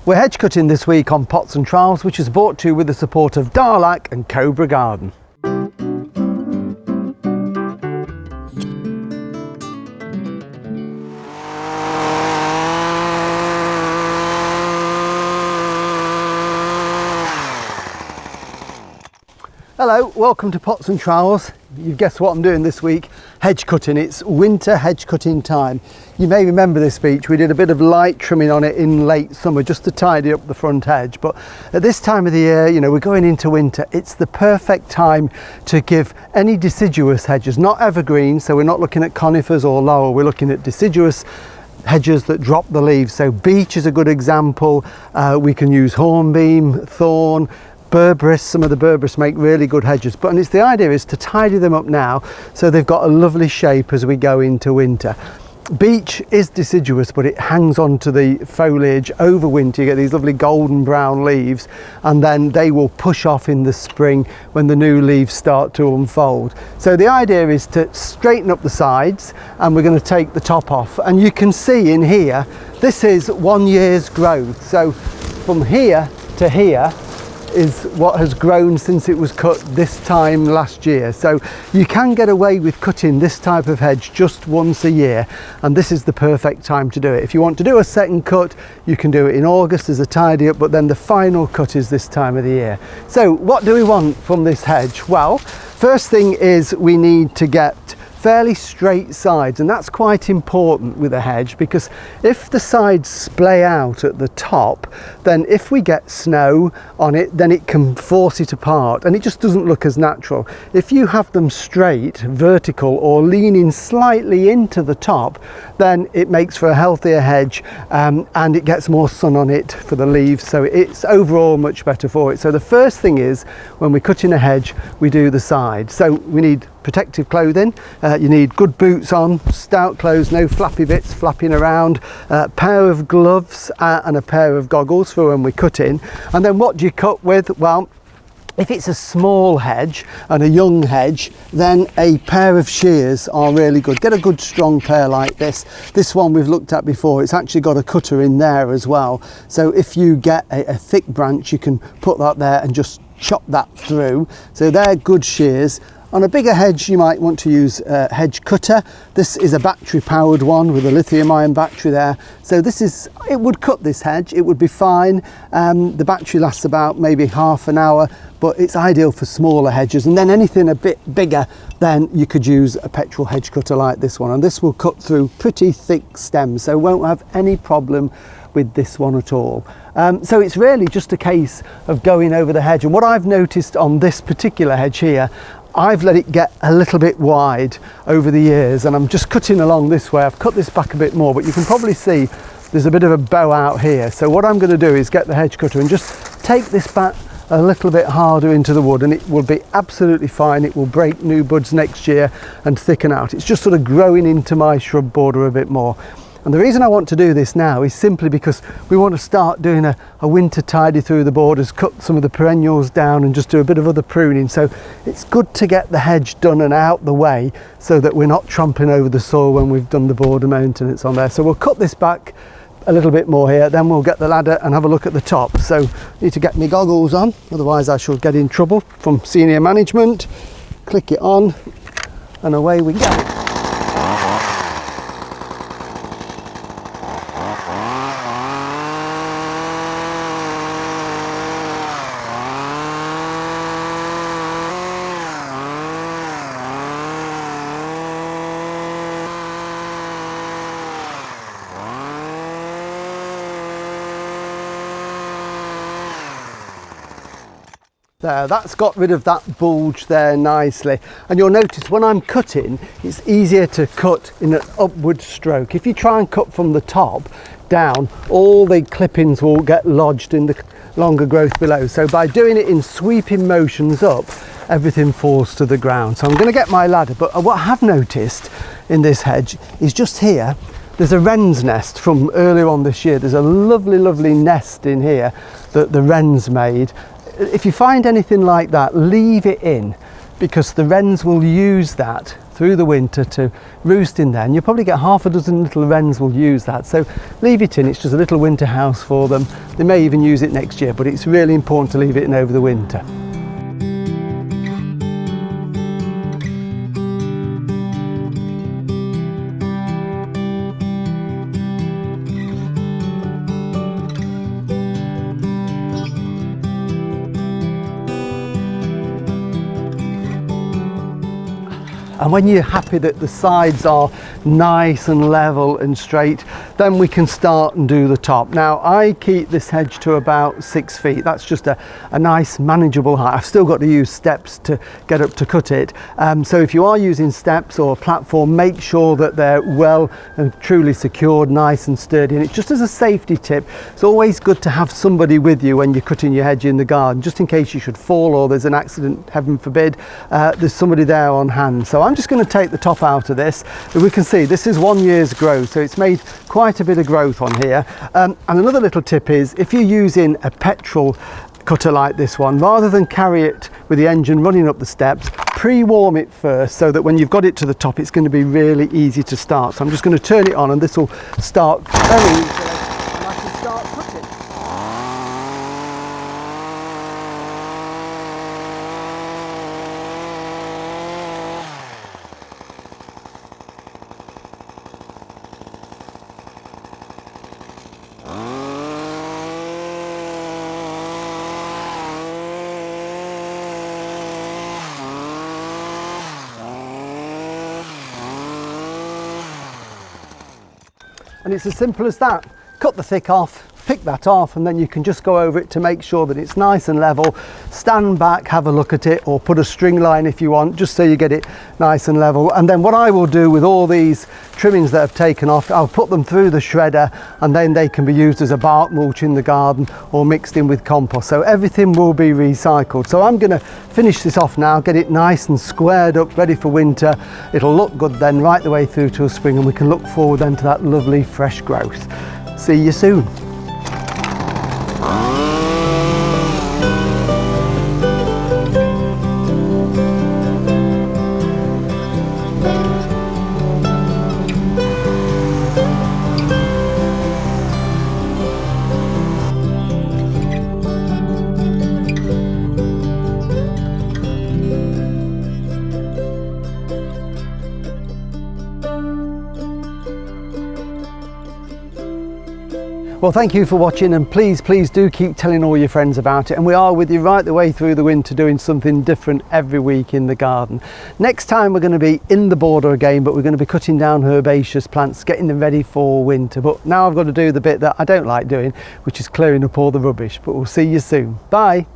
We're hedge cutting this week on Pots and Trowels, which is brought to you with the support of Allett and Cobra Garden. Hello, welcome to Pots and Trowels. You've guessed what I'm doing this week, hedge cutting. It's winter hedge cutting time. You may remember this beech, we did a bit of light trimming on it in late summer just to tidy up the front hedge, but at this time of the year, you know, we're going into winter, it's the perfect time to give any deciduous hedges, not evergreen, so we're not looking at conifers or laurel, we're looking at deciduous hedges that drop the leaves. So beech is a good example, we can use hornbeam, thorn, Berberis. Some of the Berberis make really good hedges, but it's the idea is to tidy them up now so they've got a lovely shape as we go into winter. Beech is deciduous, but it hangs on to the foliage over winter. You get these lovely golden brown leaves, and then they will push off in the spring when the new leaves start to unfold. So the idea is to straighten up the sides, and we're going to take the top off, and you can see in here this is 1 year's growth. So from here to here is what has grown since it was cut this time last year. So you can get away with cutting this type of hedge just once a year, and this is the perfect time to do it. If you want to do a second cut, you can do it in August as a tidy up, but then the final cut is this time of the year. So what do we want from this hedge? Well, first thing is we need to get fairly straight sides, and that's quite important with a hedge, because if the sides splay out at the top, then if we get snow on it, then it can force it apart and it just doesn't look as natural. If you have them straight, vertical, or leaning slightly into the top, then it makes for a healthier hedge, and it gets more sun on it for the leaves, so it's overall much better for it. So the first thing is, when we're cutting a hedge, we do the side. So we need protective clothing, you need good boots on, stout clothes, no flappy bits flapping around, a pair of gloves and a pair of goggles for when we're cutting. And then what do you cut with? Well, if it's a small hedge and a young hedge, then a pair of shears are really good. Get a good strong pair like this. This one we've looked at before, it's actually got a cutter in there as well. So if you get a thick branch, you can put that there and just chop that through. So they're good shears. On a bigger hedge, you might want to use a hedge cutter. This is a battery powered one with a lithium ion battery there. So it would cut this hedge, it would be fine. The battery lasts about maybe half an hour, but it's ideal for smaller hedges. And then anything a bit bigger, then you could use a petrol hedge cutter like this one. And this will cut through pretty thick stems, so won't have any problem with this one at all. So it's really just a case of going over the hedge. And what I've noticed on this particular hedge here, I've let it get a little bit wide over the years, and I'm just cutting along this way. I've cut this back a bit more, but you can probably see there's a bit of a bow out here. So what I'm going to do is get the hedge cutter and just take this back a little bit harder into the wood, and it will be absolutely fine. It will break new buds next year and thicken out. It's just sort of growing into my shrub border a bit more. And the reason I want to do this now is simply because we want to start doing a winter tidy through the borders, cut some of the perennials down and just do a bit of other pruning. So it's good to get the hedge done and out the way so that we're not trampling over the soil when we've done the border maintenance on there. So we'll cut this back a little bit more here, then we'll get the ladder and have a look at the top. So I need to get my goggles on, otherwise I shall get in trouble from senior management. Click it on and away we go. There, that's got rid of that bulge there nicely, and you'll notice when I'm cutting it's easier to cut in an upward stroke. If you try and cut from the top down, all the clippings will get lodged in the longer growth below. So by doing it in sweeping motions up, everything falls to the ground. So I'm going to get my ladder, but what I have noticed in this hedge is just here there's a wren's nest from earlier on this year. There's a lovely nest in here that the wren's made. If you find anything like that, leave it in. because the wrens will use that through the winter to roost in there, and you'll probably get half a dozen little wrens will use that. So leave it in, it's just a little winter house for them. They may even use it next year, but it's really important to leave it in over the winter. And when you're happy that the sides are nice and level and straight, then we can start and do the top. Now I keep this hedge to about 6 feet. That's just a nice manageable height. I've still got to use steps to get up to cut it. So if you are using steps or a platform, make sure that they're well and truly secured, nice and sturdy. And it's just as a safety tip, it's always good to have somebody with you when you're cutting your hedge in the garden, just in case you should fall or there's an accident, heaven forbid, there's somebody there on hand. So I'm just going to take the top out of this. We can see this is 1 year's growth, so it's made quite a bit of growth on here. And another little tip is, if you're using a petrol cutter like this one, rather than carry it with the engine running up the steps, pre-warm it first so that when you've got it to the top it's going to be really easy to start. So I'm just going to turn it on and this will start turning and I can start cutting. And it's as simple as that. Cut the thick off, pick that off, and then you can just go over it to make sure that it's nice and level. Stand back, have a look at it, or put a string line if you want, just so you get it nice and level. And then what I will do with all these trimmings that have taken off, I'll put them through the shredder, and then they can be used as a bark mulch in the garden or mixed in with compost. So everything will be recycled. So I'm going to finish this off now, get it nice and squared up, ready for winter. It'll look good then right the way through till spring, and we can look forward then to that lovely fresh growth. See you soon. Well, thank you for watching, and please do keep telling all your friends about it. And we are with you right the way through the winter, doing something different every week in the garden. Next time we're going to be in the border again, but we're going to be cutting down herbaceous plants, getting them ready for winter. But now I've got to do the bit that I don't like doing, which is clearing up all the rubbish. But we'll see you soon. Bye.